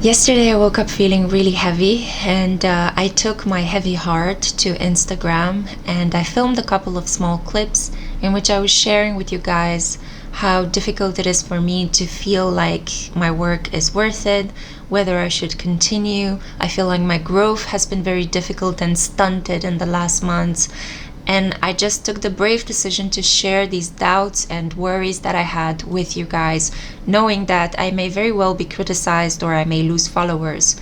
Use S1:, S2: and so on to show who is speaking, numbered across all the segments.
S1: Yesterday I woke up feeling really heavy, and I took my heavy heart to Instagram and I filmed a couple of small clips in which I was sharing with you guys how difficult it is for me to feel like my work is worth it, whether I should continue. I feel like my growth has been very difficult and stunted in the last months. And I just took the brave decision to share these doubts and worries that I had with you guys, knowing that I may very well be criticized or I may lose followers.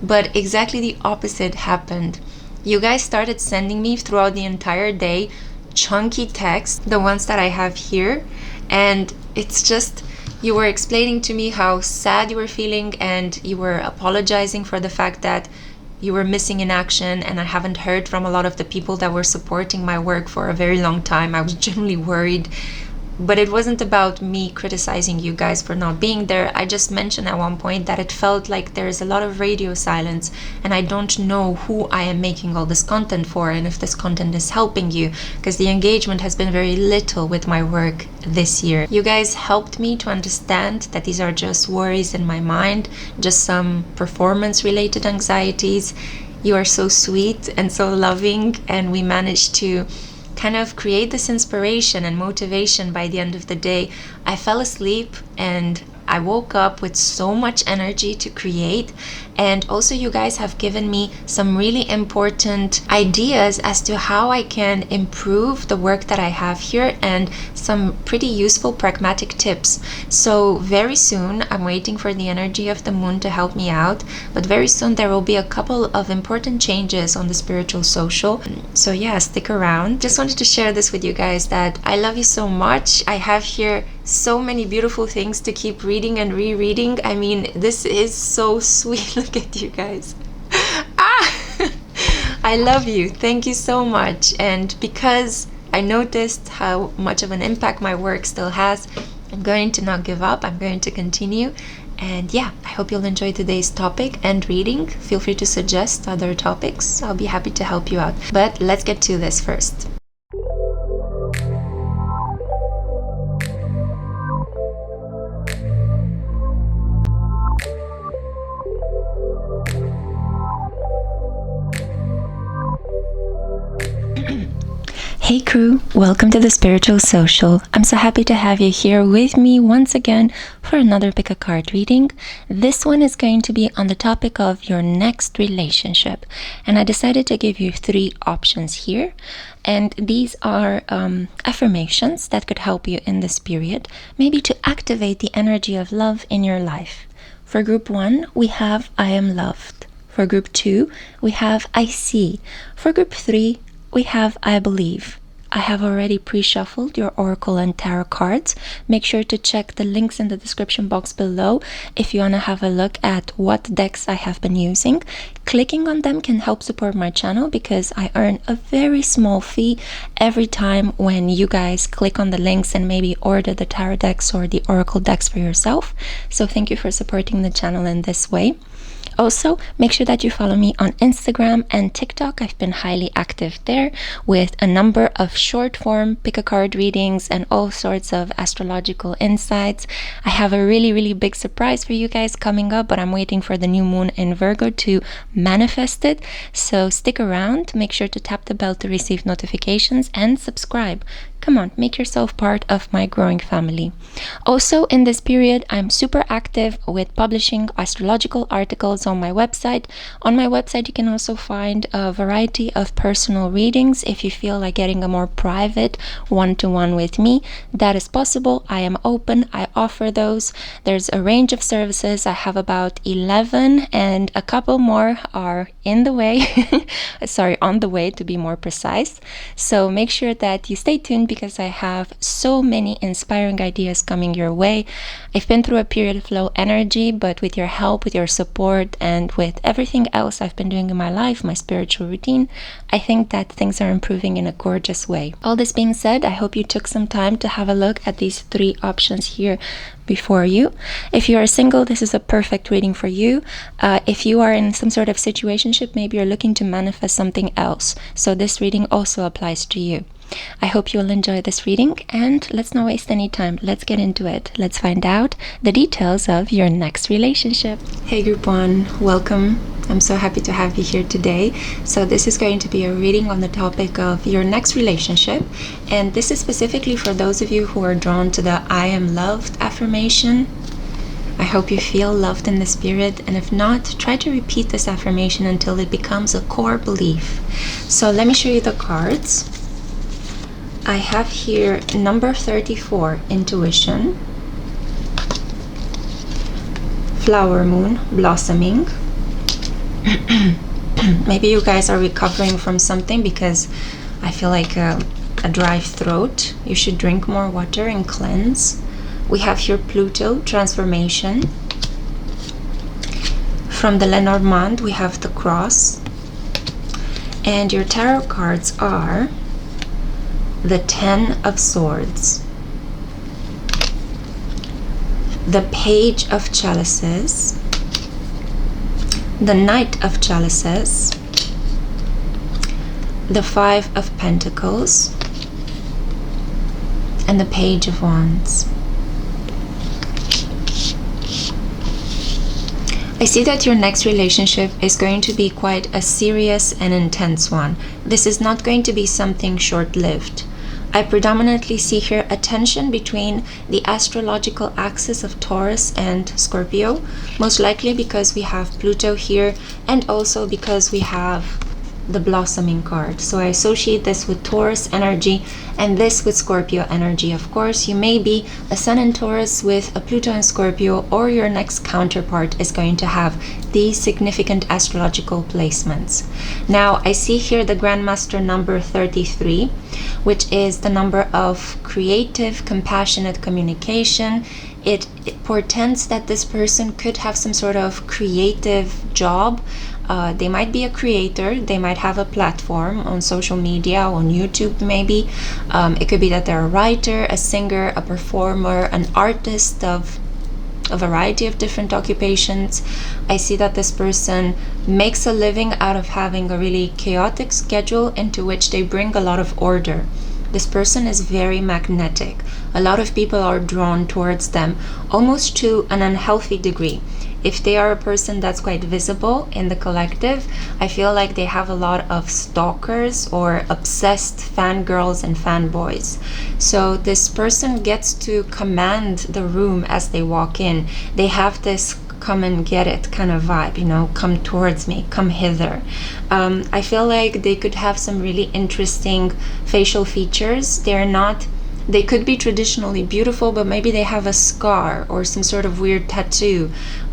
S1: But exactly the opposite happened. You guys started sending me throughout the entire day chunky texts, the ones that I have here. And it's just, you were explaining to me how sad you were feeling, and you were apologizing for the fact that you were missing in action, and I haven't heard from a lot of the people that were supporting my work for a very long time. I was genuinely worried, but it wasn't about me criticizing you guys for not being there. I just mentioned at one point that it felt like there is a lot of radio silence, and I don't know who I am making all this content for and if this content is helping you, because the engagement has been very little with my work this year. You guys helped me to understand that these are just worries in my mind, just some performance related anxieties. You are so sweet and so loving, and we managed to kind of create this inspiration and motivation. By the end of the day, I fell asleep and I woke up with so much energy to create. And also you guys have given me some really important ideas as to how I can improve the work that I have here, and some pretty useful pragmatic tips. So very soon, I'm waiting for the energy of the moon to help me out, but very soon there will be a couple of important changes on the spiritual social. So yeah, stick around. Just wanted to share this with you guys, that I love you so much. I have here so many beautiful things to keep reading and rereading. I mean, this is so sweet. Look at you guys. I love you. Thank you so much. And because I noticed how much of an impact my work still has, I'm going to not give up. I'm going to continue. And yeah, I hope you'll enjoy today's topic and reading. Feel free to suggest other topics. I'll be happy to help you out. But let's get to this first. Hey crew, welcome to the Spiritual Social. I'm so happy to have you here with me once again for another pick a card reading. This one is going to be on the topic of your next relationship, and I decided to give you 3 options here, and these are affirmations that could help you in this period, maybe to activate the energy of love in your life. For group 1, we have I am loved. For group 2, we have I see. For group 3, we have I believe. I have already pre-shuffled your oracle and tarot cards. Make sure to check the links in the description box below if you want to have a look at what decks I have been using. Clicking on them can help support my channel, because I earn a very small fee every time when you guys click on the links and maybe order the tarot decks or the oracle decks for yourself. So thank you for supporting the channel in this way. Also, make sure that you follow me on Instagram and TikTok. I've been highly active there with a number of short form pick a card readings and all sorts of astrological insights. I have a really big surprise for you guys coming up, but I'm waiting for the new moon in Virgo to manifest it. So stick around, make sure to tap the bell to receive notifications, and subscribe. Come on, make yourself part of my growing family. Also, in this period, I'm super active with publishing astrological articles on my website. On my website, you can also find a variety of personal readings. If you feel like getting a more private one-to-one with me, that is possible. I am open. I offer those. There's a range of services. I have about 11, and a couple more are in the way. Sorry, on the way, to be more precise. So make sure that you stay tuned, because I have so many inspiring ideas coming your way. I've been through a period of low energy, but with your help, with your support, and with everything else I've been doing in my life, my spiritual routine, I think that things are improving in a gorgeous way. All this being said, I hope you took some time to have a look at these 3 options here before you. If you are single, this is a perfect reading for you. If you are in some sort of situationship, maybe you're looking to manifest something else, so this reading also applies to you. I hope you'll enjoy this reading, and let's not waste any time. Let's get into it. Let's find out the details of your next relationship. Hey group 1, welcome. I'm so happy to have you here today. So this is going to be a reading on the topic of your next relationship, and this is specifically for those of you who are drawn to the I am loved affirmation. I hope you feel loved in the spirit, and if not, try to repeat this affirmation until it becomes a core belief. So let me show you the cards. I have here number 34, intuition, flower moon, blossoming. Maybe you guys are recovering from something, because I feel like a dry throat. You should drink more water and cleanse. We have here Pluto, transformation. From the Lenormand, we have the cross. And your tarot cards are the 10 of Swords, the Page of Chalices, the Knight of Chalices, the 5 of Pentacles, and the Page of Wands. I see that your next relationship is going to be quite a serious and intense one. This is not going to be something short-lived. I predominantly see here a tension between the astrological axis of Taurus and Scorpio, most likely because we have Pluto here, and also because we have the blossoming card. So I associate this with Taurus energy and this with Scorpio energy. Of course, you may be a Sun in Taurus with a Pluto in Scorpio, or your next counterpart is going to have these significant astrological placements. Now, I see here the Grandmaster number 33, which is the number of creative, compassionate communication. It portends that this person could have some sort of creative job. They might be a creator, they might have a platform on social media, on YouTube maybe. It could be that they're a writer, a singer, a performer, an artist of a variety of different occupations. I see that this person makes a living out of having a really chaotic schedule into which they bring a lot of order. This person is very magnetic. A lot of people are drawn towards them, almost to an unhealthy degree. If they are a person that's quite visible in the collective, I feel like they have a lot of stalkers or obsessed fangirls and fanboys. So this person gets to command the room as they walk in. They have this come and get it kind of vibe, you know, come towards me, come hither. I feel like they could have some really interesting facial features. They could be traditionally beautiful, but maybe they have a scar or some sort of weird tattoo.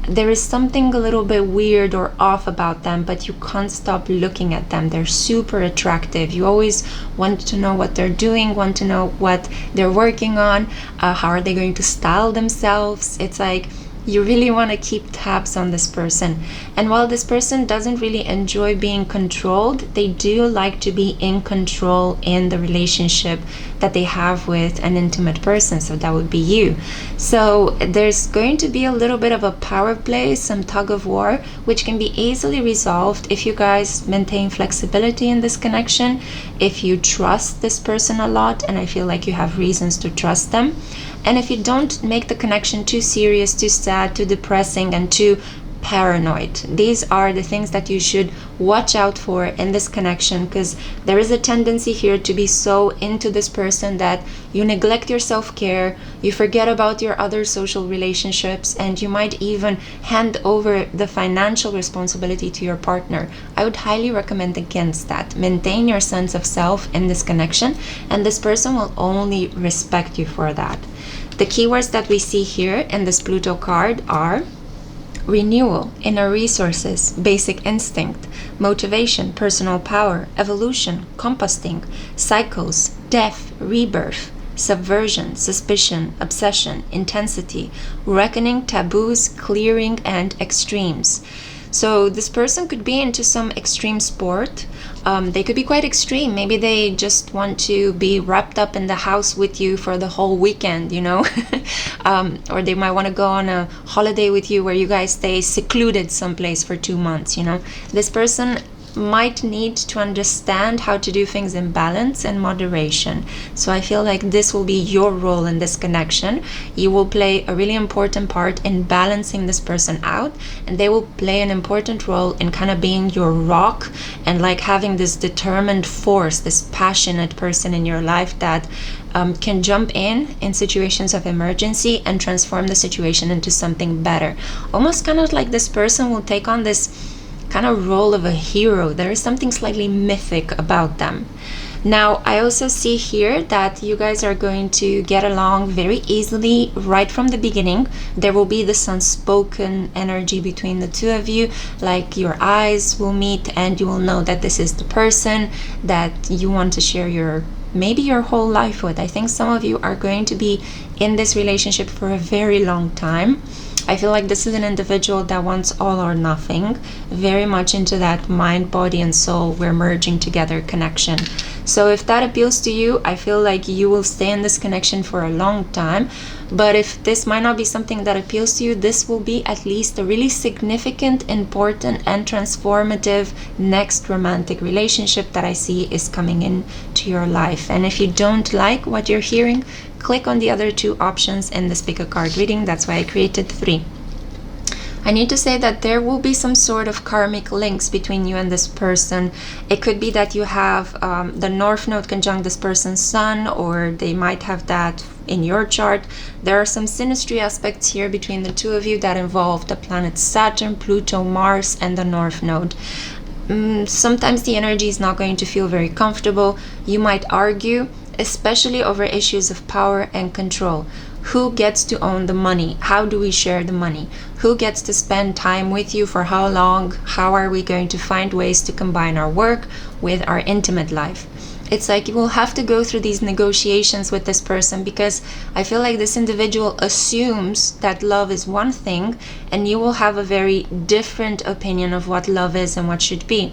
S1: There is something a little bit weird or off about them, but you can't stop looking at them. They're super attractive. You always want to know what they're doing, want to know what they're working on, how are they going to style themselves. It's like you really want to keep tabs on this person. And while this person doesn't really enjoy being controlled, they do like to be in control in the relationship that they have with an intimate person. So that would be you. So there's going to be a little bit of a power play, some tug of war, which can be easily resolved if you guys maintain flexibility in this connection, if you trust this person a lot, and I feel like you have reasons to trust them. And if you don't make the connection too serious, too sad, too depressing, and too paranoid. These are the things that you should watch out for in this connection, because there is a tendency here to be so into this person that you neglect your self-care, you forget about your other social relationships, and you might even hand over the financial responsibility to your partner. I would highly recommend against that. Maintain your sense of self in this connection, and this person will only respect you for that. The keywords that we see here in this Pluto card are renewal, inner resources, basic instinct, motivation, personal power, evolution, composting, cycles, death, rebirth, subversion, suspicion, obsession, intensity, reckoning, taboos, clearing, and extremes. So this person could be into some extreme sport. They could be quite extreme. Maybe they just want to be wrapped up in the house with you for the whole weekend, you know. Or they might want to go on a holiday with you where you guys stay secluded someplace for 2 months, you know. This person might need to understand how to do things in balance and moderation. So I feel like this will be your role in this connection. You will play a really important part in balancing this person out, and they will play an important role in kind of being your rock and like having this determined force, this passionate person in your life that can jump in situations of emergency and transform the situation into something better. Almost kind of like this person will take on this kind of role of a hero. There is something slightly mythic about them. Now, I also see here that you guys are going to get along very easily right from the beginning. There will be this unspoken energy between the two of you, like your eyes will meet and you will know that this is the person that you want to share maybe your whole life with. I think some of you are going to be in this relationship for a very long time. I feel like this is an individual that wants all or nothing, very much into that mind, body, and soul, we're merging together connection. So if that appeals to you, I feel like you will stay in this connection for a long time. But if this might not be something that appeals to you, this will be at least a really significant, important, and transformative next romantic relationship that I see is coming into your life. And if you don't like what you're hearing, click on the other two options in this pick a card reading. That's why I created 3. I need to say that there will be some sort of karmic links between you and this person. It could be that you have the North Node conjunct this person's Sun, or they might have that in your chart. There are some synastry aspects here between the two of you that involve the planets Saturn, Pluto, Mars, and the North Node. Sometimes the energy is not going to feel very comfortable. You might argue, especially over issues of power and control. Who gets to own the money? How do we share the money? Who gets to spend time with you for how long? How are we going to find ways to combine our work with our intimate life? It's like you will have to go through these negotiations with this person, because I feel like this individual assumes that love is one thing and you will have a very different opinion of what love is and what should be.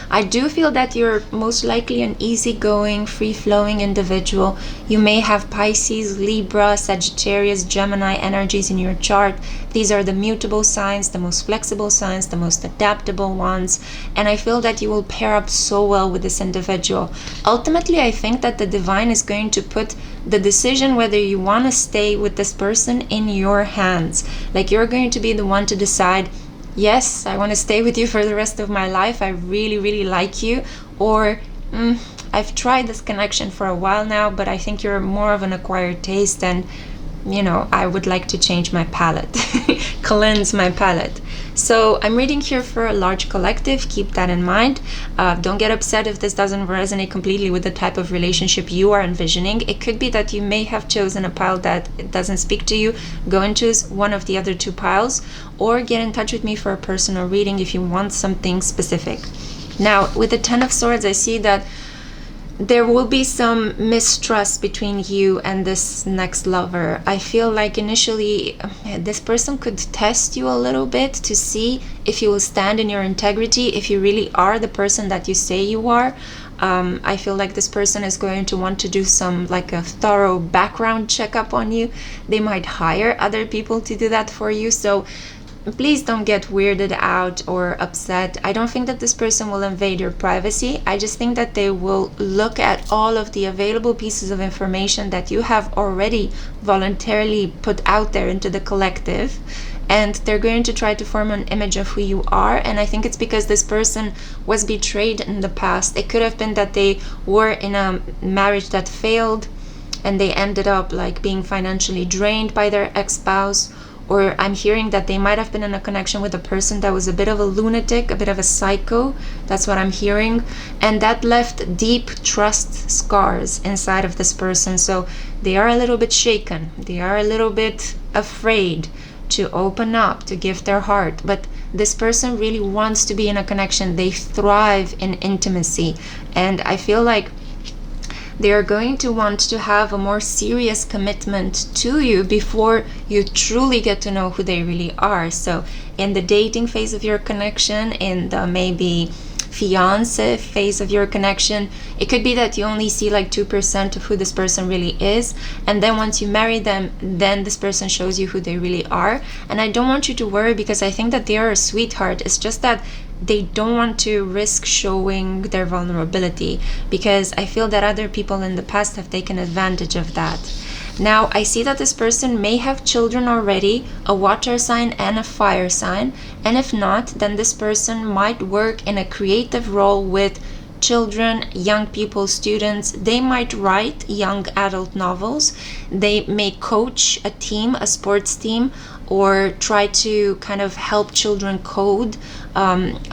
S1: I do feel that you're most likely an easygoing, free-flowing individual. You may have Pisces, Libra, Sagittarius, Gemini energies in your chart. These are the mutable signs, the most flexible signs, the most adaptable ones. And I feel that you will pair up so well with this individual. Ultimately, I think that the divine is going to put the decision whether you want to stay with this person in your hands. Like, you're going to be the one to decide, yes, I want to stay with you for the rest of my life. I really, really like you. Or, I've tried this connection for a while now, but I think you're more of an acquired taste and, I would like to change my palette, cleanse my palette. So I'm reading here for a large collective. Keep that in mind. Don't get upset if this doesn't resonate completely with the type of relationship you are envisioning. It could be that you may have chosen a pile that doesn't speak to you. Go and choose one of the other 2 piles, or get in touch with me for a personal reading if you want something specific. Now, with the 10 of Swords, I see that there will be some mistrust between you and this next lover. I feel like initially this person could test you a little bit to see if you will stand in your integrity, if you really are the person that you say you are. I feel like this person is going to want to do a thorough background checkup on you. They might hire other people to do that for you. So please don't get weirded out or upset. I don't think that this person will invade your privacy. I just think that they will look at all of the available pieces of information that you have already voluntarily put out there into the collective, and they're going to try to form an image of who you are. And I think it's because this person was betrayed in the past. It could have been that they were in a marriage that failed and they ended up being financially drained by their ex-spouse. Or I'm hearing that they might have been in a connection with a person that was a bit of a lunatic, a bit of a psycho. That's what I'm hearing. And that left deep trust scars inside of this person. So they are a little bit shaken. They are a little bit afraid to open up, to give their heart. But this person really wants to be in a connection. They thrive in intimacy. And I feel like they are going to want to have a more serious commitment to you before you truly get to know who they really are. So in the dating phase of your connection, in the maybe fiance phase of your connection, it could be that you only see 2% of who this person really is, and then once you marry them, then this person shows you who they really are. And I don't want you to worry, because I think that they are a sweetheart. It's just that they don't want to risk showing their vulnerability, because I feel that other people in the past have taken advantage of that. Now, I see that this person may have children already, a water sign and a fire sign, and if not, then this person might work in a creative role with children, young people, students. They might write young adult novels. They may coach a team, a sports team, or try to kind of help children code,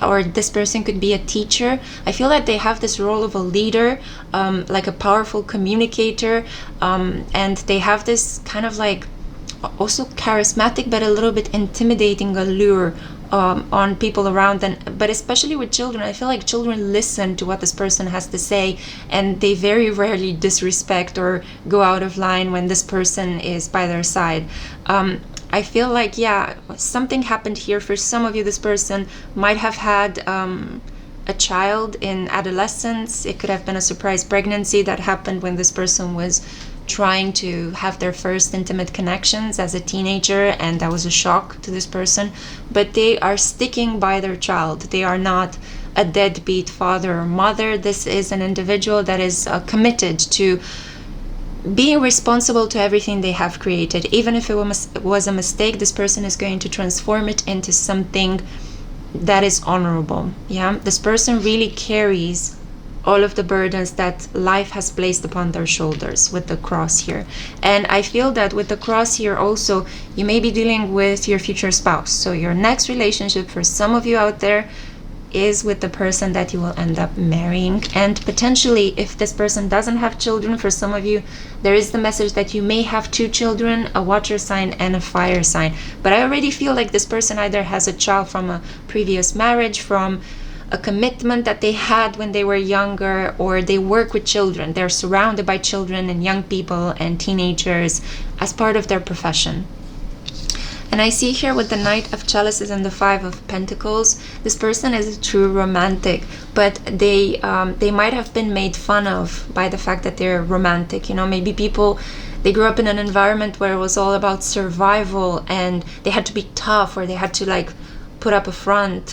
S1: or this person could be a teacher. I feel that they have this role of a leader, like a powerful communicator, and they have this kind of like also charismatic but a little bit intimidating allure on people around them. But especially with children, I feel like children listen to what this person has to say, and they very rarely disrespect or go out of line when this person is by their side. I feel like, yeah, something happened here. For some of you, this person might have had a child in adolescence. It could have been a surprise pregnancy that happened when this person was trying to have their first intimate connections as a teenager, and that was a shock to this person. But they are sticking by their child. They are not a deadbeat father or mother. This is an individual that is committed to being responsible to everything they have created. Even if it was a mistake, this person is going to transform it into something that is honorable. Yeah, this person really carries all of the burdens that life has placed upon their shoulders with the cross here. And I feel that with the cross here also, you may be dealing with your future spouse. So your next relationship for some of you out there is with the person that you will end up marrying. And potentially, if this person doesn't have children, for some of you, there is the message that you may have 2 children, a water sign and a fire sign. But I already feel like this person either has a child from a previous marriage, from a commitment that they had when they were younger, or they work with children. They're surrounded by children and young people and teenagers as part of their profession. And I see here with the Knight of Chalices and the 5 of Pentacles, this person is a true romantic, but they might have been made fun of by the fact that they're romantic. You know, maybe they grew up in an environment where it was all about survival, and they had to be tough, or they had to like put up a front,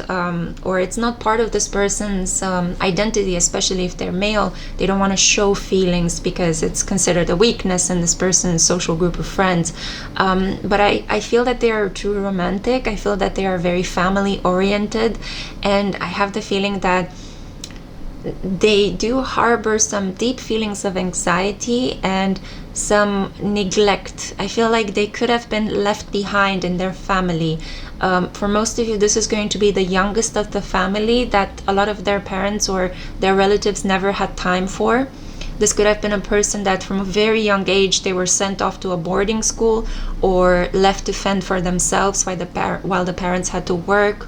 S1: or it's not part of this person's identity, especially if they're male. They don't want to show feelings because it's considered a weakness in this person's social group of friends. But I feel that they are true romantic. I feel that they are very family oriented, and I have the feeling that they do harbor some deep feelings of anxiety and some neglect. I feel like they could have been left behind in their family. For most of you, this is going to be the youngest of the family that a lot of their parents or their relatives never had time for. This could have been a person that from a very young age they were sent off to a boarding school or left to fend for themselves while the parents had to work.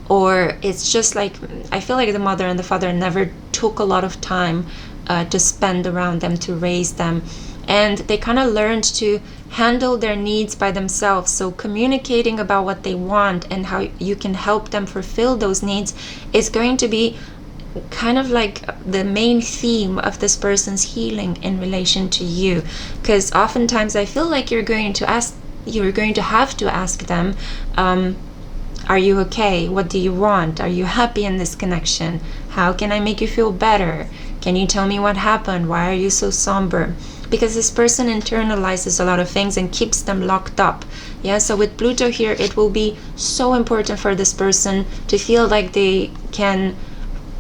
S1: Or it's just like, I feel like the mother and the father never took a lot of time to spend around them, to raise them. And they kind of learned to handle their needs by themselves. So communicating about what they want and how you can help them fulfill those needs is going to be kind of like the main theme of this person's healing in relation to you. Because oftentimes I feel like you're going to have to ask them, are you okay? What do you want? Are you happy in this connection? How can I make you feel better? Can you tell me what happened? Why are you so somber? Because this person internalizes a lot of things and keeps them locked up. Yeah, so with Pluto here, it will be so important for this person to feel like they can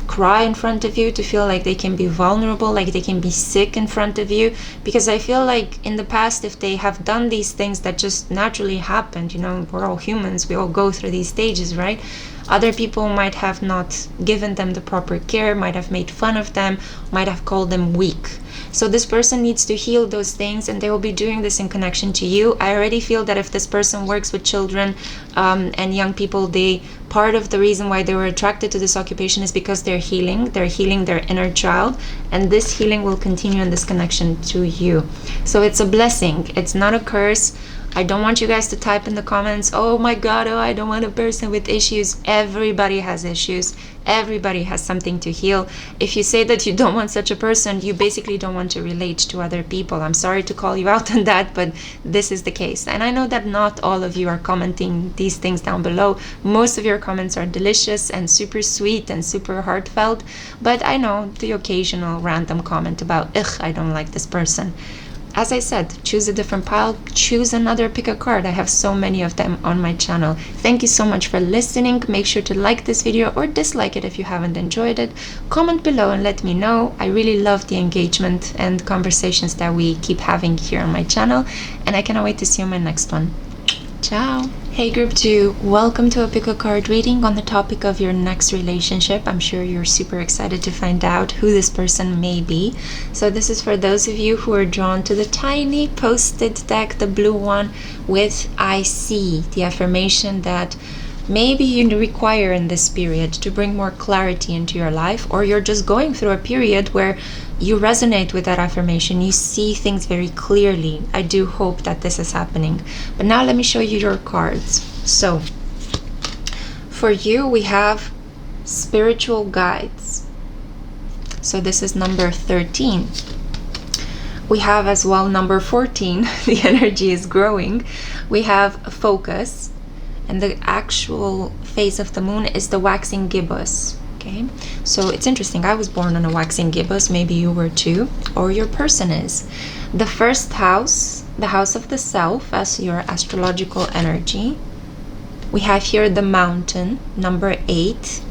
S1: cry in front of you, to feel like they can be vulnerable, like they can be sick in front of you. Because I feel like in the past, if they have done these things that just naturally happened, you know, we're all humans, we all go through these stages, right? Other people might have not given them the proper care, might have made fun of them, might have called them weak. So this person needs to heal those things, and they will be doing this in connection to you. I already feel that if this person works with children and young people, part of the reason why they were attracted to this occupation is because they're healing their inner child, and this healing will continue in this connection to you. So it's a blessing, it's not a curse. I don't want you guys to type in the comments, oh my god, oh, I don't want a person with issues. Everybody has issues. Everybody has something to heal. If you say that you don't want such a person, you basically don't want to relate to other people. I'm sorry to call you out on that, but this is the case. And I know that not all of you are commenting these things down below. Most of your comments are delicious and super sweet and super heartfelt, but I know the occasional random comment about, ugh, I don't like this person. As I said, choose a different pile, choose another, pick a card. I have so many of them on my channel. Thank you so much for listening. Make sure to like this video or dislike it if you haven't enjoyed it. Comment below and let me know. I really love the engagement and conversations that we keep having here on my channel, and I cannot wait to see you in my next one. Ciao! Hey group 2, welcome to a pick a card reading on the topic of your next relationship. I'm sure you're super excited to find out who this person may be. So this is for those of you who are drawn to the tiny post-it deck, the blue one with I see, the affirmation that maybe you require in this period to bring more clarity into your life, or you're just going through a period where you resonate with that affirmation, you see things very clearly. I do hope that this is happening. But now let me show you your cards. So for you, we have spiritual guides. So this is number 13. We have as well number 14. The energy is growing. We have focus, and the actual phase of the moon is the waxing gibbous. Okay, so it's interesting. I was born on a waxing gibbous. Maybe you were too, or your person is. The first house, the house of the self, as your astrological energy. We have here the mountain, number 8.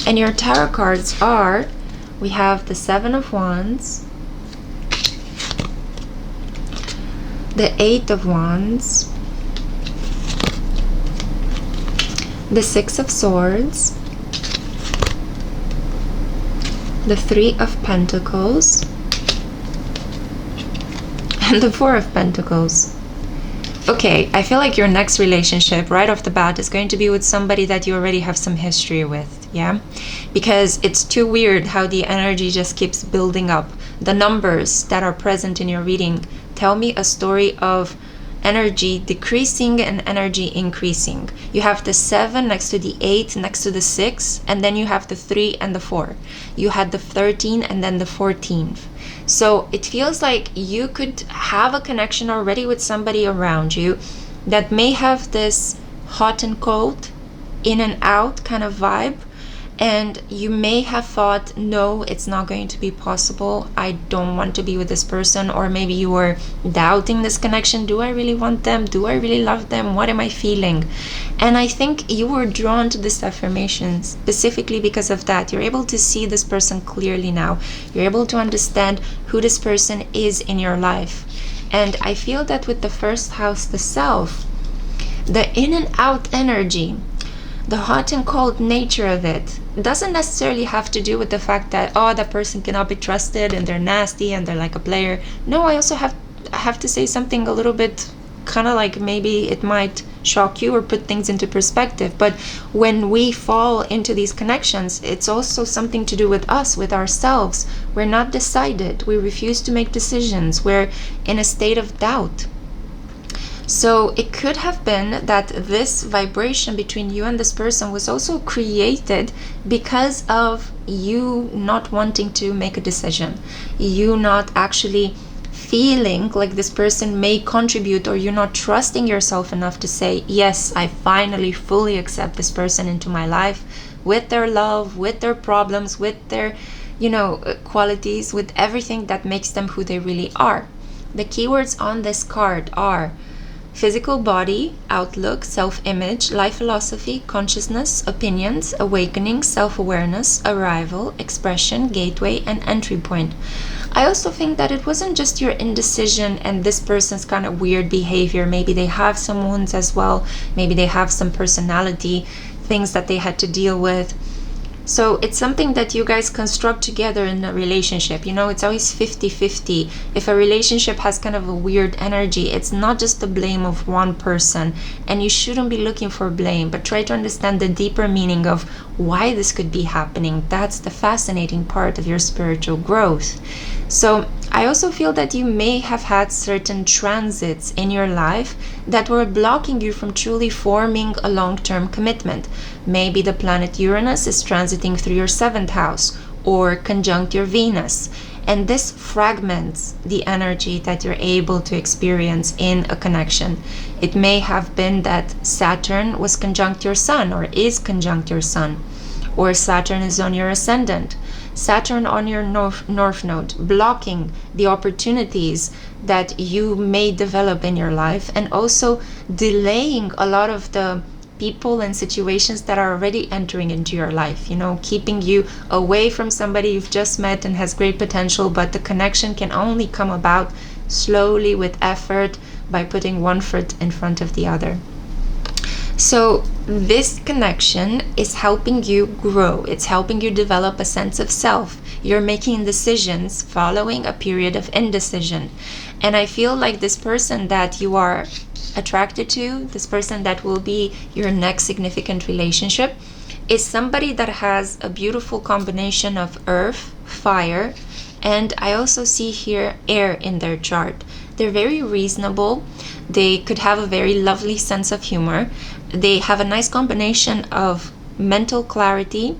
S1: And your tarot cards are, we have the 7 of Wands, the 8 of Wands, the 6 of Swords, the 3 of Pentacles, and the 4 of Pentacles. Okay, I feel like your next relationship right off the bat is going to be with somebody that you already have some history with, yeah? Because it's too weird how the energy just keeps building up. The numbers that are present in your reading tell me a story of energy decreasing and energy increasing. You have the 7 next to the 8 next to the 6, and then you have the 3 and the 4. You had the 13 and then the 14th. So it feels like you could have a connection already with somebody around you that may have this hot and cold, in and out kind of vibe. And you may have thought, no, it's not going to be possible. I don't want to be with this person. Or maybe you were doubting this connection. Do I really want them? Do I really love them? What am I feeling? And I think you were drawn to this affirmation specifically because of that. You're able to see this person clearly now. You're able to understand who this person is in your life. And I feel that with the first house, the self, the in and out energy, the hot and cold nature of it doesn't necessarily have to do with the fact that, oh, that person cannot be trusted and they're nasty and they're like a player. No, I also have to say something a little bit kind of like, maybe it might shock you or put things into perspective. But when we fall into these connections, it's also something to do with us, with ourselves. We're not decided. We refuse to make decisions. We're in a state of doubt. So it could have been that this vibration between you and this person was also created because of you not wanting to make a decision, you not actually feeling like this person may contribute, or you're not trusting yourself enough to say, yes, I finally fully accept this person into my life with their love, with their problems, with their, qualities, with everything that makes them who they really are. The keywords on this card are physical body, outlook, self-image, life philosophy, consciousness, opinions, awakening, self-awareness, arrival, expression, gateway, and entry point. I also think that it wasn't just your indecision and this person's kind of weird behavior. Maybe they have some wounds as well. Maybe they have some personality things that they had to deal with. So it's something that you guys construct together in a relationship. It's always 50-50. If a relationship has kind of a weird energy, it's not just the blame of one person. And you shouldn't be looking for blame, but try to understand the deeper meaning of why this could be happening. That's the fascinating part of your spiritual growth. So I also feel that you may have had certain transits in your life that were blocking you from truly forming a long-term commitment. Maybe the planet Uranus is transiting through your 7th house or conjunct your Venus. And this fragments the energy that you're able to experience in a connection. It may have been that Saturn was conjunct your Sun or is conjunct your Sun, or Saturn is on your ascendant, Saturn on your north node, blocking the opportunities that you may develop in your life, and also delaying a lot of the people and situations that are already entering into your life, keeping you away from somebody you've just met and has great potential, but the connection can only come about slowly with effort by putting one foot in front of the other. So this connection is helping you grow. It's helping you develop a sense of self. You're making decisions following a period of indecision. And I feel like this person that you are attracted to, this person that will be your next significant relationship, is somebody that has a beautiful combination of earth, fire, and I also see here air in their chart. They're very reasonable. They could have a very lovely sense of humor. They have a nice combination of mental clarity.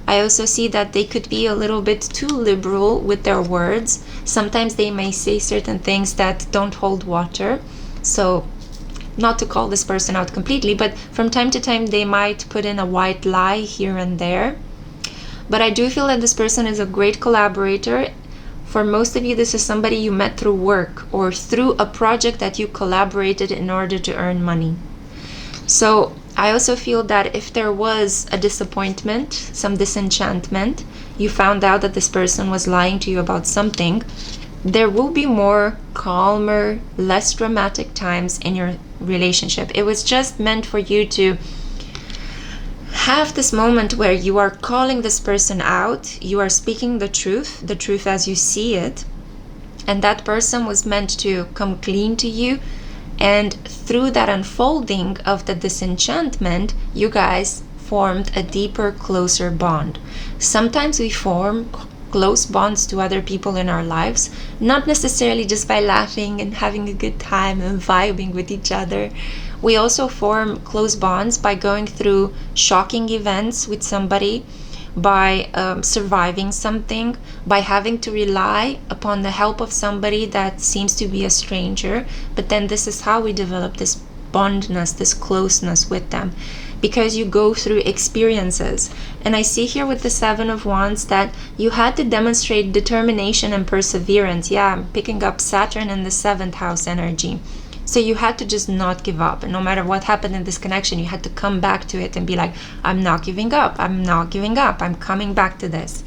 S1: I also see that they could be a little bit too liberal with their words. Sometimes they may say certain things that don't hold water. So, not to call this person out completely, but from time to time they might put in a white lie here and there. But I do feel that this person is a great collaborator. For most of you, this is somebody you met through work or through a project that you collaborated in order to earn money. So I also feel that if there was a disappointment, some disenchantment, you found out that this person was lying to you about something, there will be more calmer, less dramatic times in your relationship. It was just meant for you to have this moment where you are calling this person out, you are speaking the truth as you see it, and that person was meant to come clean to you. And through that unfolding of the disenchantment, you guys formed a deeper, closer bond. Sometimes we form close bonds to other people in our lives, not necessarily just by laughing and having a good time and vibing with each other. We also form close bonds by going through shocking events with somebody, by surviving something, by having to rely upon the help of somebody that seems to be a stranger. But then this is how we develop this bondness, this closeness with them, because you go through experiences. And I see here with the 7 of Wands that you had to demonstrate determination and perseverance. Yeah, I'm picking up Saturn in the 7th house energy. So you had to just not give up. And no matter what happened in this connection, you had to come back to it and be like, I'm not giving up. I'm not giving up. I'm coming back to this.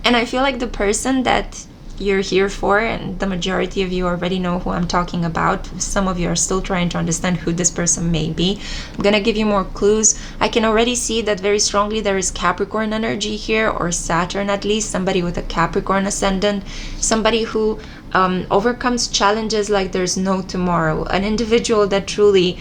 S1: And I feel like the person that you're here for, and the majority of you already know who I'm talking about. Some of you are still trying to understand who this person may be. I'm going to give you more clues. I can already see that very strongly there is Capricorn energy here, or Saturn at least, somebody with a Capricorn ascendant, somebody who overcomes challenges like there's no tomorrow, an individual that truly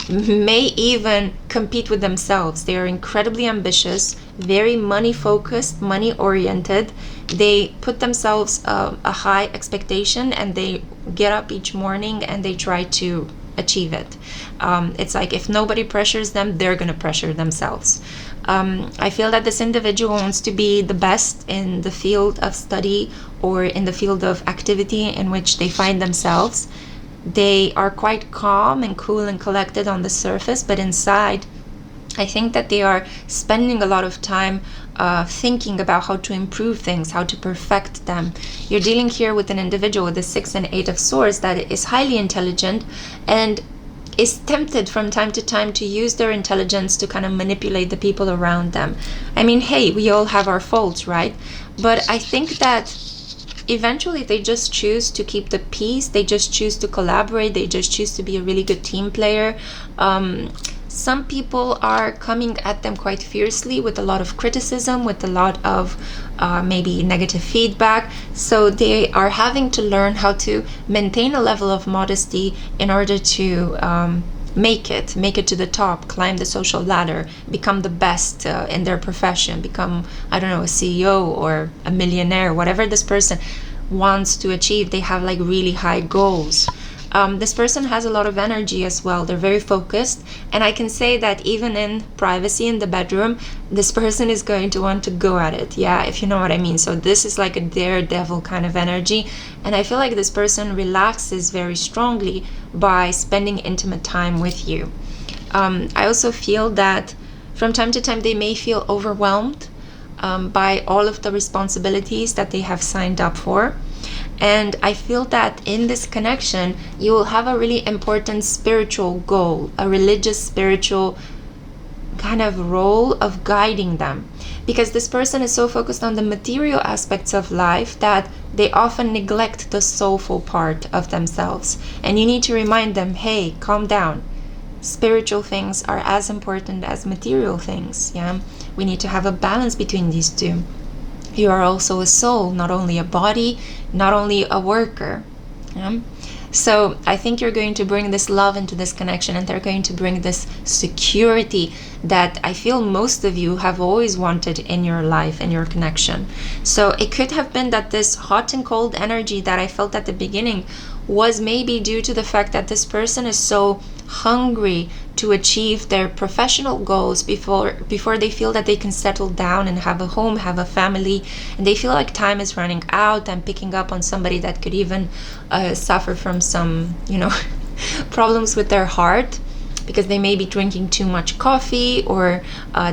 S1: may even compete with themselves. They are incredibly ambitious, very money focused, money oriented. They put themselves a high expectation, and they get up each morning and they try to achieve it. It's like if nobody pressures them, they're gonna pressure themselves. I feel that this individual wants to be the best in the field of study or in the field of activity in which they find themselves. They are quite calm and cool and collected on the surface, but inside, I think that they are spending a lot of time thinking about how to improve things, how to perfect them. You're dealing here with an individual with the 6 and 8 of Swords that is highly intelligent and is tempted from time to time to use their intelligence to kind of manipulate the people around them. I mean, hey, we all have our faults, right? But I think that eventually they just choose to keep the peace. They just choose to collaborate. They just choose to be a really good team player. Some people are coming at them quite fiercely with a lot of criticism, with a lot of maybe negative feedback. So they are having to learn how to maintain a level of modesty in order to make it to the top, climb the social ladder, become the best in their profession, become, I don't know, a CEO or a millionaire, whatever this person, wants to achieve. They have like really high goals. This person has a lot of energy as well. They're very focused, and I can say that even in privacy in the bedroom, this person is going to want to go at it, yeah, if you know what I mean. So this is like a daredevil kind of energy, and I feel like this person relaxes very strongly by spending intimate time with you. I also feel that from time to time they may feel overwhelmed by all of the responsibilities that they have signed up for. And I feel that in this connection, you will have a really important spiritual goal, a religious, spiritual kind of role of guiding them. Because this person is so focused on the material aspects of life that they often neglect the soulful part of themselves. And you need to remind them, hey, calm down. Spiritual things are as important as material things, yeah? We need to have a balance between these two. You are also a soul, not only a body, not only a worker. Yeah? So I think you're going to bring this love into this connection, and they're going to bring this security that I feel most of you have always wanted in your life, in your connection. So it could have been that this hot and cold energy that I felt at the beginning was maybe due to the fact that this person is so hungry to achieve their professional goals before they feel that they can settle down and have a home, have a family, and they feel like time is running out and picking up on somebody that could even suffer from some, problems with their heart, because they may be drinking too much coffee, or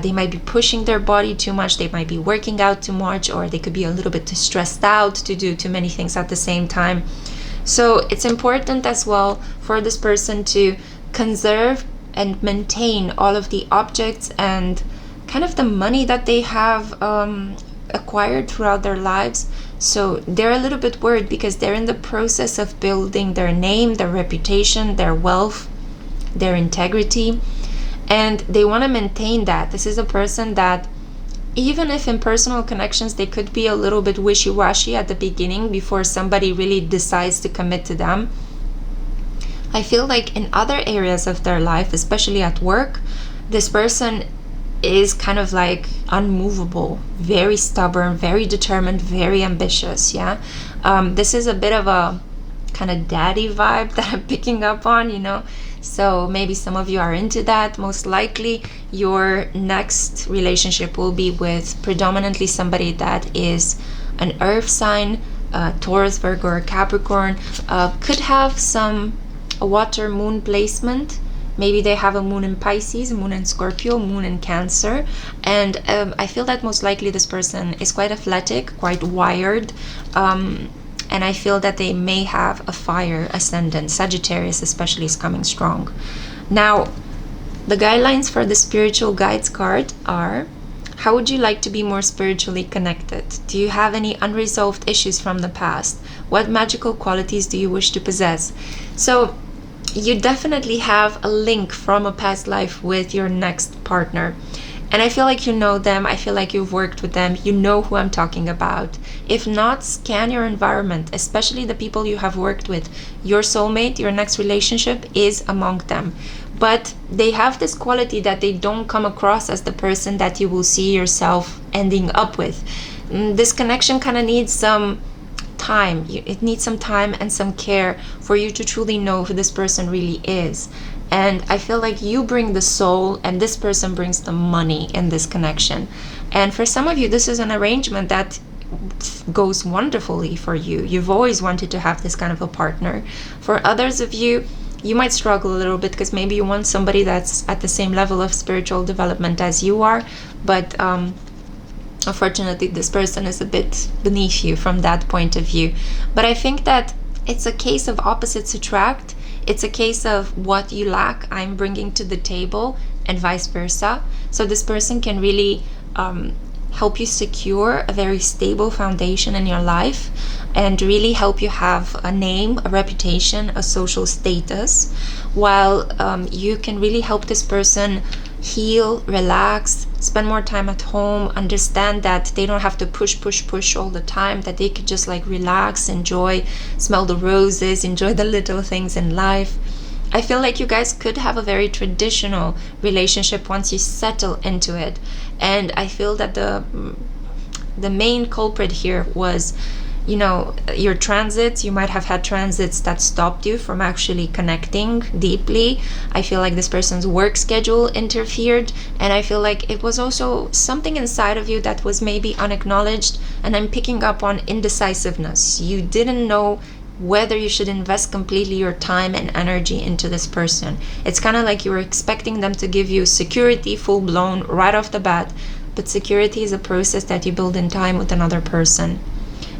S1: they might be pushing their body too much, they might be working out too much, or they could be a little bit too stressed out to do too many things at the same time. So it's important as well for this person to conserve and maintain all of the objects and kind of the money that they have acquired throughout their lives. So they're a little bit worried because they're in the process of building their name, their reputation, their wealth, their integrity, and they want to maintain that. This is a person that, even if in personal connections they could be a little bit wishy-washy at the beginning before somebody really decides to commit to them, I feel like in other areas of their life, especially at work, this person is kind of like unmovable, very stubborn, very determined, very ambitious, yeah? This is a bit of a kind of daddy vibe that I'm picking up on, So maybe some of you are into that. Most likely your next relationship will be with predominantly somebody that is an earth sign, Taurus, Virgo, or Capricorn. Could have some water moon placement. Maybe they have a moon in Pisces, moon in Scorpio, moon in Cancer. And I feel that most likely this person is quite athletic, quite wired. And I feel that they may have a fire ascendant. Sagittarius especially is coming strong. Now, the guidelines for the spiritual guides card are: how would you like to be more spiritually connected? Do you have any unresolved issues from the past? What magical qualities do you wish to possess? So you definitely have a link from a past life with your next partner. And I feel like you know them. I feel like you've worked with them. You know who I'm talking about. If not, scan your environment, especially the people you have worked with. Your soulmate, your next relationship is among them. But they have this quality that they don't come across as the person that you will see yourself ending up with. This connection kind of needs some time. It needs some time and some care for you to truly know who this person really is. And I feel like you bring the soul and this person brings the money in this connection. And for some of you, this is an arrangement that goes wonderfully for you. You've always wanted to have this kind of a partner. For others of you, you might struggle a little bit because maybe you want somebody that's at the same level of spiritual development as you are, but unfortunately this person is a bit beneath you from that point of view. But I think that it's a case of opposites attract. It's a case of what you lack, I'm bringing to the table, and vice versa. So this person can really help you secure a very stable foundation in your life and really help you have a name, a reputation, a social status, while you can really help this person heal, relax, spend more time at home, understand that they don't have to push all the time, that they could just like relax, enjoy, smell the roses, enjoy the little things in life. I feel like you guys could have a very traditional relationship once you settle into it. And I feel that the main culprit here was you know, your transits, you might have had transits that stopped you from actually connecting deeply. I feel like this person's work schedule interfered, and I feel like it was also something inside of you that was maybe unacknowledged. And I'm picking up on indecisiveness. You didn't know whether you should invest completely your time and energy into this person. It's kind of like you were expecting them to give you security full blown right off the bat, but security is a process that you build in time with another person,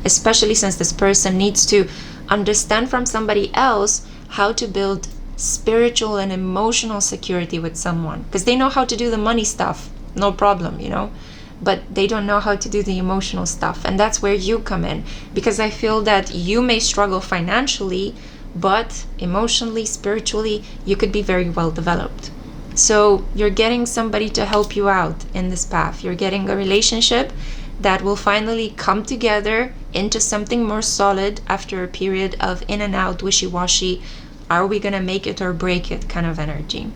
S1: especially since this person needs to understand from somebody else how to build spiritual and emotional security with someone, because they know how to do the money stuff, no problem, you know, but they don't know how to do the emotional stuff. And that's where you come in, because I feel that you may struggle financially, but emotionally, spiritually, you could be very well developed. So you're getting somebody to help you out in this path. You're getting a relationship that will finally come together into something more solid after a period of in and out, wishy-washy, are we gonna make it or break it kind of energy.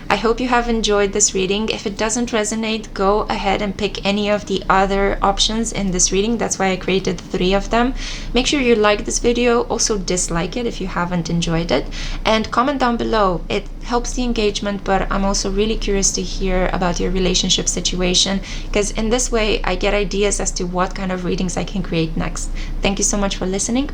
S1: I hope you have enjoyed this reading. If it doesn't resonate, go ahead and pick any of the other options in this reading. That's why I created 3 of them. Make sure you like this video, also dislike it if you haven't enjoyed it, and comment down below. It helps the engagement, but I'm also really curious to hear about your relationship situation, because in this way I get ideas as to what kind of readings I can create next. Thank you so much for listening.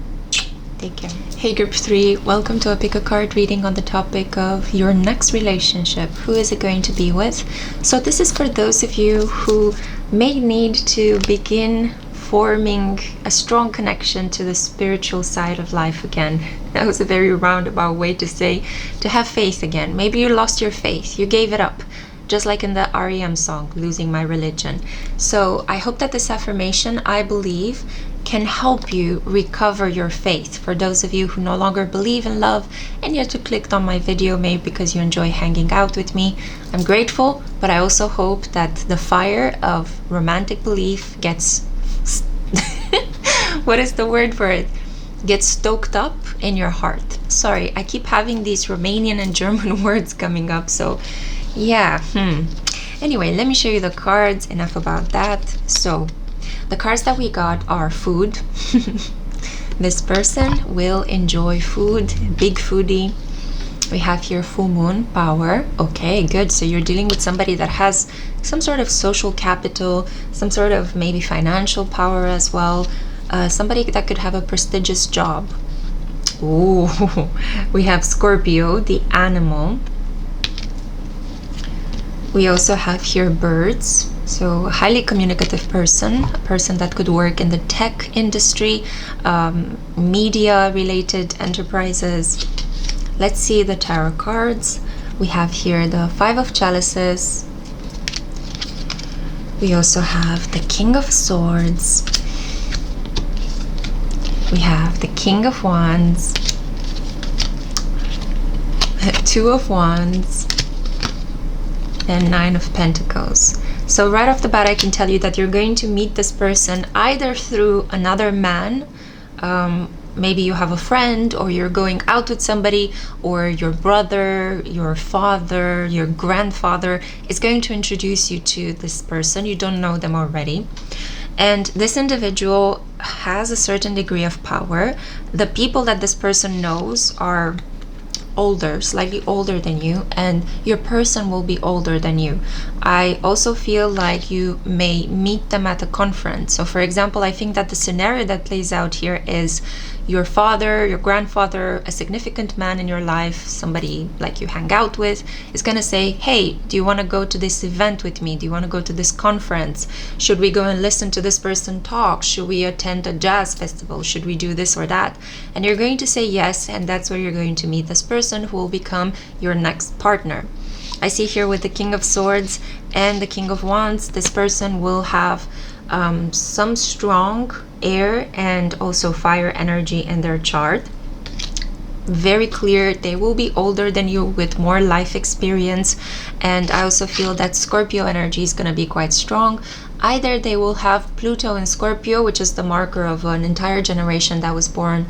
S1: Take care. Hey group 3, welcome to a pick a card reading on the topic of your next relationship. Who is it going to be with? So this is for those of you who may need to begin forming a strong connection to the spiritual side of life again. That was a very roundabout way to say to have faith again. Maybe you lost your faith, you gave it up, just like in the REM song, Losing My Religion. So I hope that this affirmation, I believe, can help you recover your faith. For those of you who no longer believe in love and yet you clicked on my video maybe because you enjoy hanging out with me, I'm grateful, but I also hope that the fire of romantic belief gets what is the word for it? Gets stoked up in your heart. Sorry, I keep having these Romanian and German words coming up, so yeah. Anyway, let me show you the cards. Enough about that. So the cards that we got are food. This person will enjoy food, big foodie. We have here full moon, power. Okay, good. So you're dealing with somebody that has some sort of social capital, some sort of maybe financial power as well. Somebody that could have a prestigious job. Ooh, we have Scorpio, the animal. We also have here birds. So a highly communicative person, a person that could work in the tech industry, media related enterprises. Let's see the tarot cards. We have here the 5 of Chalices. We also have the King of Swords. We have the King of Wands, 2 of Wands, and 9 of Pentacles. So right off the bat, I can tell you that you're going to meet this person either through another man, maybe you have a friend, or you're going out with somebody, or your brother, your father, your grandfather is going to introduce you to this person. You don't know them already. And this individual has a certain degree of power. The people that this person knows are older, slightly older than you, and your person will be older than you. I also feel like you may meet them at a conference. So for example, I think that the scenario that plays out here is your father, your grandfather, a significant man in your life, somebody like you hang out with, is going to say, hey, do you want to go to this event with me? Do you want to go to this conference? Should we go and listen to this person talk? Should we attend a jazz festival? Should we do this or that? And you're going to say yes, and that's where you're going to meet this person who will become your next partner. I see here with the King of Swords and the King of Wands, this person will have some strong air and also fire energy in their chart. Very clear, they will be older than you with more life experience. And I also feel that Scorpio energy is going to be quite strong. Either they will have Pluto in Scorpio, which is the marker of an entire generation that was born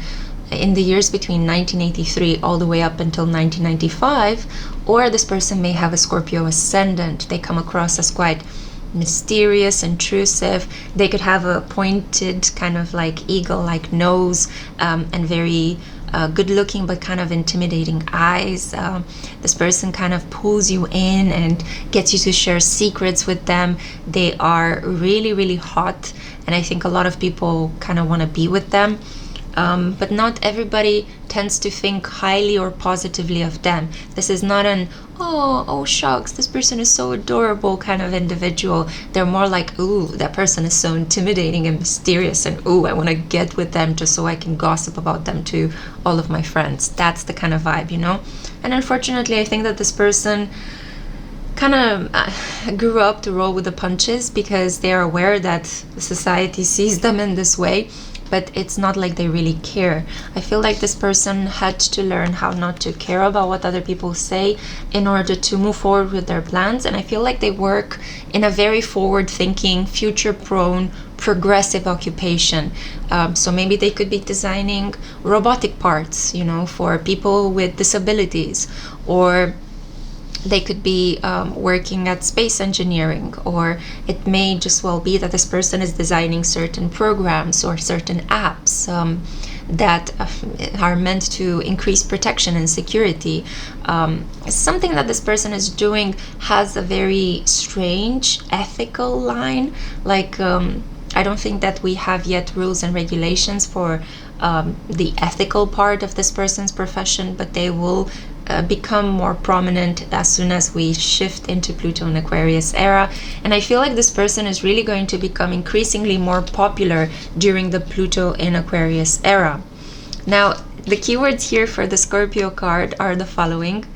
S1: in the years between 1983 all the way up until 1995, or this person may have a Scorpio ascendant. They come across as quite mysterious, intrusive. They could have a pointed kind of like eagle-like nose, and very good looking but kind of intimidating eyes. This person kind of pulls you in and gets you to share secrets with them. They are really, really hot, and I think a lot of people kind of want to be with them. But not everybody tends to think highly or positively of them. This is not an, oh shucks, this person is so adorable kind of individual. They're more like, ooh, that person is so intimidating and mysterious, and ooh, I want to get with them just so I can gossip about them to all of my friends. That's the kind of vibe, you know? And unfortunately, I think that this person kind of grew up to roll with the punches because they are aware that society sees them in this way, but it's not like they really care. I feel like this person had to learn how not to care about what other people say in order to move forward with their plans, and I feel like they work in a very forward-thinking, future-prone, progressive occupation. So maybe they could be designing robotic parts, you know, for people with disabilities, or they could be working at space engineering, or it may just well be that this person is designing certain programs or certain apps that are meant to increase protection and security. Something that this person is doing has a very strange ethical line. Like, I don't think that we have yet rules and regulations for the ethical part of this person's profession, but they will become more prominent as soon as we shift into Pluto and Aquarius era. And I feel like this person is really going to become increasingly more popular during the Pluto in Aquarius era. Now, the keywords here for the Scorpio card are the following: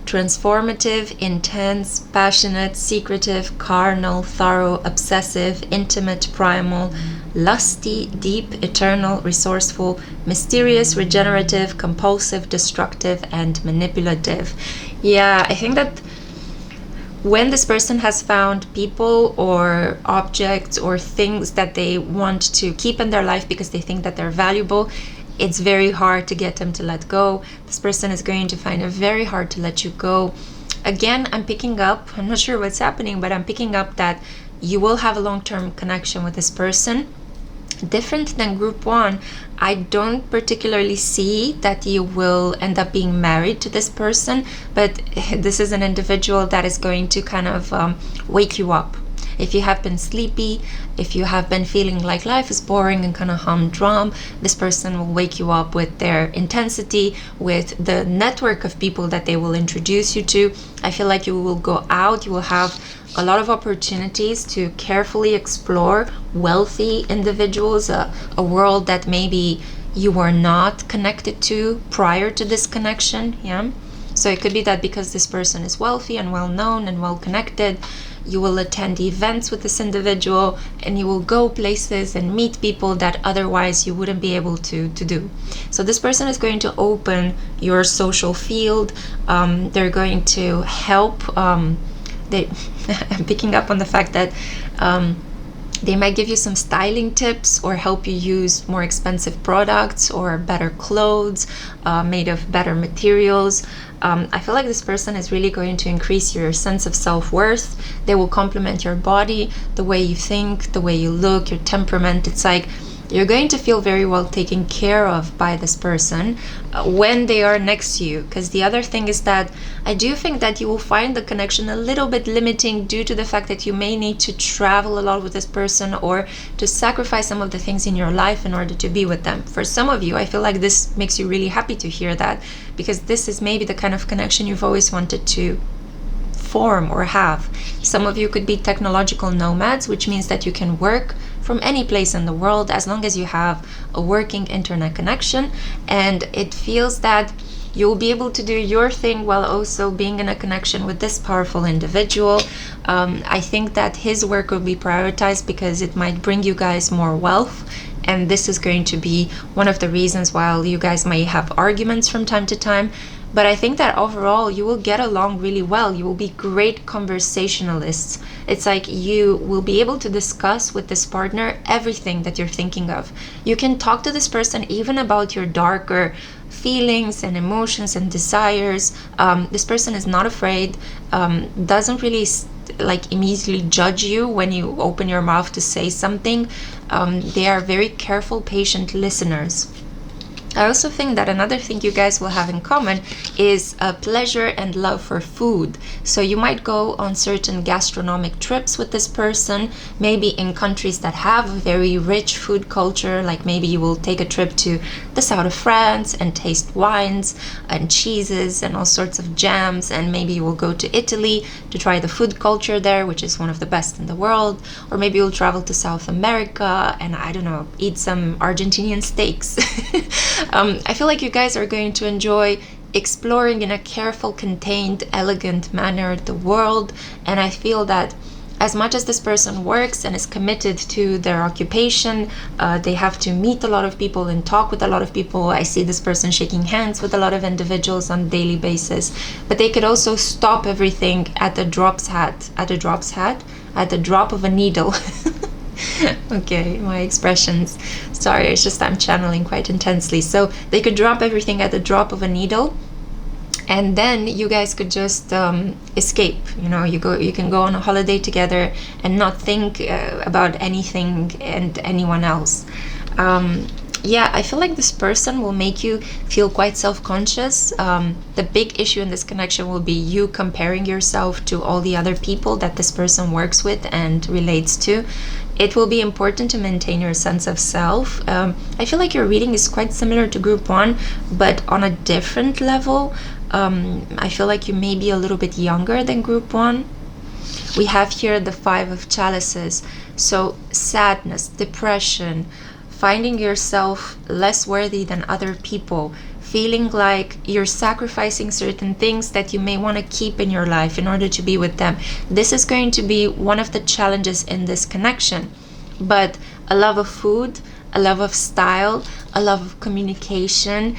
S1: transformative, intense, passionate, secretive, carnal, thorough, obsessive, intimate, primal, lusty, deep, eternal, resourceful, mysterious, regenerative, compulsive, destructive, and manipulative. Yeah, I think that when this person has found people or objects or things that they want to keep in their life because they think that they're valuable, it's very hard to get them to let go. This person is going to find it very hard to let you go. Again, I'm picking up, I'm not sure what's happening, but I'm picking up that you will have a long-term connection with this person. Different than group one, I don't particularly see that you will end up being married to this person, but this is an individual that is going to kind of wake you up. If you have been sleepy, if you have been feeling like life is boring and kind of humdrum, this person will wake you up with their intensity, with the network of people that they will introduce you to. I feel like you will go out, you will have a lot of opportunities to carefully explore wealthy individuals, a world that maybe you were not connected to prior to this connection. Yeah. So it could be that because this person is wealthy and well known and well connected, you will attend events with this individual and you will go places and meet people that otherwise you wouldn't be able to do. So this person is going to open your social field. They're going to help. I'm picking up on the fact that they might give you some styling tips or help you use more expensive products or better clothes made of better materials. I feel like this person is really going to increase your sense of self-worth. They will complement your body, the way you think, the way you look, your temperament. It's like you're going to feel very well taken care of by this person when they are next to you. Because the other thing is that I do think that you will find the connection a little bit limiting due to the fact that you may need to travel a lot with this person or to sacrifice some of the things in your life in order to be with them. For some of you, I feel like this makes you really happy to hear that, because this is maybe the kind of connection you've always wanted to form or have. Some of you could be technological nomads, which means that you can work from any place in the world as long as you have a working internet connection, and it feels that you'll be able to do your thing while also being in a connection with this powerful individual. I think that his work will be prioritized because it might bring you guys more wealth, and this is going to be one of the reasons why you guys may have arguments from time to time. But I think that overall you will get along really well. You will be great conversationalists. It's like you will be able to discuss with this partner everything that you're thinking of. You can talk to this person even about your darker feelings and emotions and desires. This person is not afraid, doesn't really like immediately judge you when you open your mouth to say something. They are very careful, patient listeners. I also think that another thing you guys will have in common is a pleasure and love for food. So you might go on certain gastronomic trips with this person, maybe in countries that have a very rich food culture, like maybe you will take a trip to the south of France and taste wines and cheeses and all sorts of jams, and maybe you will go to Italy to try the food culture there, which is one of the best in the world, or maybe you'll travel to South America and, I don't know, eat some Argentinian steaks. I feel like you guys are going to enjoy exploring in a careful, contained, elegant manner the world, and I feel that as much as this person works and is committed to their occupation, they have to meet a lot of people and talk with a lot of people. I see this person shaking hands with a lot of individuals on a daily basis, but they could also stop everything at the drop of a needle. Okay, my expressions. Sorry, it's just I'm channeling quite intensely. So they could drop everything at the drop of a needle, and then you guys could just escape. You know, you can go on a holiday together and not think about anything and anyone else. Yeah, I feel like this person will make you feel quite self-conscious. The big issue in this connection will be you comparing yourself to all the other people that this person works with and relates to. It will be important to maintain your sense of self. I feel like your reading is quite similar to group 1, but on a different level. I feel like you may be a little bit younger than group 1. We have here the 5 of chalices. So sadness, depression, finding yourself less worthy than other people, feeling like you're sacrificing certain things that you may want to keep in your life in order to be with them. This is going to be one of the challenges in this connection. But a love of food, a love of style, a love of communication,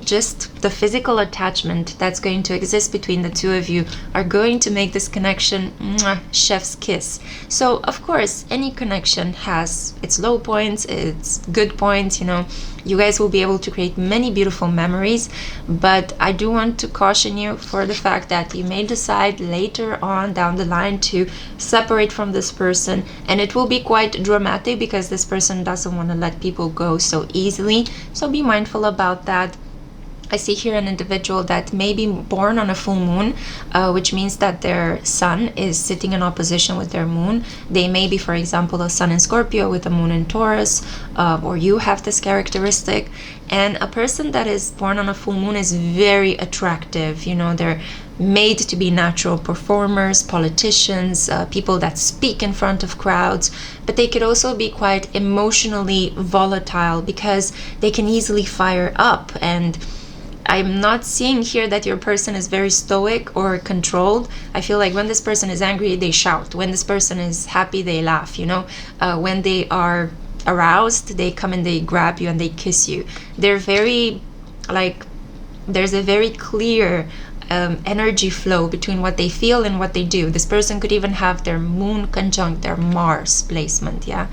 S1: just the physical attachment that's going to exist between the two of you are going to make this connection chef's kiss. So of course, any connection has its low points, its good points, you know. You guys will be able to create many beautiful memories, but I do want to caution you for the fact that you may decide later on down the line to separate from this person, and it will be quite dramatic because this person doesn't want to let people go so easily. So be mindful about that. I see here an individual that may be born on a full moon, which means that their sun is sitting in opposition with their moon. They may be, for example, a sun in Scorpio with a moon in Taurus, or you have this characteristic. And a person that is born on a full moon is very attractive. You know, they're made to be natural performers, politicians, people that speak in front of crowds, but they could also be quite emotionally volatile because they can easily fire up. And I'm not seeing here that your person is very stoic or controlled. I feel like when this person is angry, they shout. When this person is happy, they laugh, you know. When they are aroused, they come and they grab you and they kiss you. They're very, like, there's a very clear energy flow between what they feel and what they do. This person could even have their moon conjunct their Mars placement, yeah.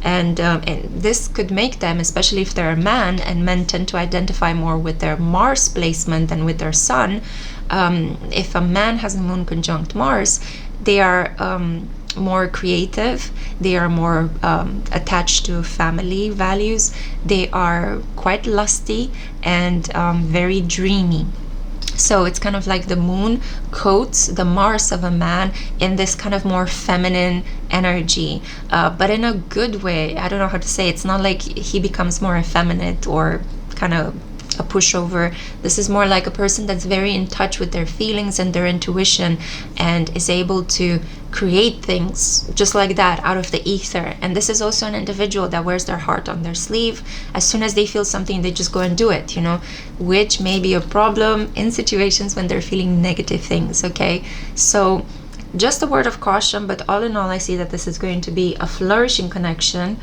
S1: And this could make them, especially if they're a man, and men tend to identify more with their Mars placement than with their sun. If a man has a moon conjunct Mars, they are more creative, they are more attached to family values, they are quite lusty and very dreamy. So it's kind of like the moon coats the Mars of a man in this kind of more feminine energy, but in a good way. I don't know how to say it. It's not like he becomes more effeminate or kind of a pushover. This is more like a person that's very in touch with their feelings and their intuition and is able to create things just like that out of the ether. And this is also an individual that wears their heart on their sleeve. As soon as they feel something, they just go and do it, you know, which may be a problem in situations when they're feeling negative things, okay? So just a word of caution, but all in all, I see that this is going to be a flourishing connection.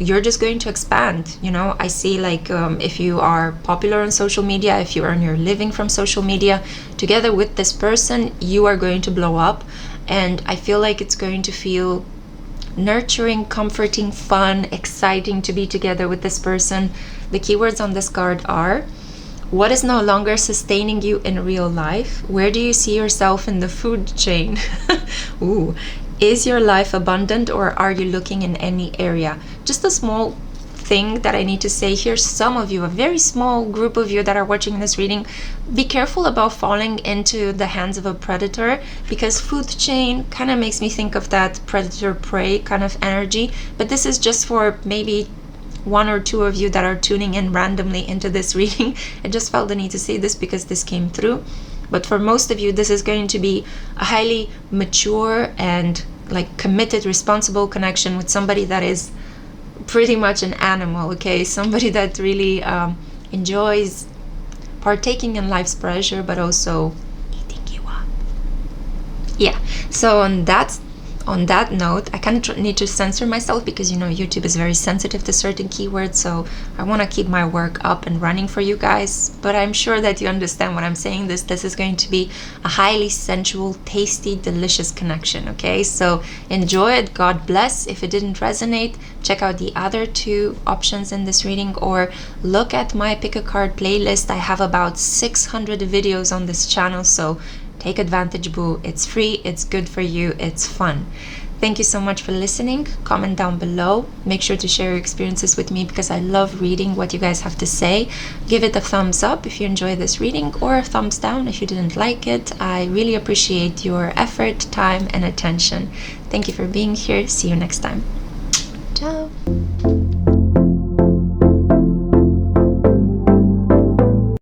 S1: You're just going to expand, you know. I see like if you are popular on social media, if you earn your living from social media, together with this person, you are going to blow up. And I feel like it's going to feel nurturing, comforting, fun, exciting to be together with this person. The keywords on this card are What is no longer sustaining you in real life? Where do you see yourself in the food chain? Ooh. Is your life abundant, or are you looking in any area? Just a small thing that I need to say here. Some of you, a very small group of you that are watching this reading, be careful about falling into the hands of a predator, because food chain kind of makes me think of that predator prey kind of energy. But this is just for maybe one or two of you that are tuning in randomly into this reading. I just felt the need to say this because this came through. But for most of you, this is going to be a highly mature and like committed, responsible connection with somebody that is pretty much an animal, okay? Somebody that really enjoys partaking in life's pleasure, but also eating you up. Yeah, so on that note, I kind of need to censor myself because, you know, YouTube is very sensitive to certain keywords, so I want to keep my work up and running for you guys. But I'm sure that you understand what I'm saying. This is going to be a highly sensual, tasty, delicious connection, okay? So enjoy it. God bless. If it didn't resonate, check out the other two options in this reading, or look at my pick a card playlist. I have about 600 videos on this channel, so take advantage, boo. It's free, it's good for you, it's fun. Thank you so much for listening. Comment down below. Make sure to share your experiences with me because I love reading what you guys have to say. Give it a thumbs up if you enjoy this reading, or a thumbs down if you didn't like it. I really appreciate your effort, time, and attention. Thank you for being here. See you next time.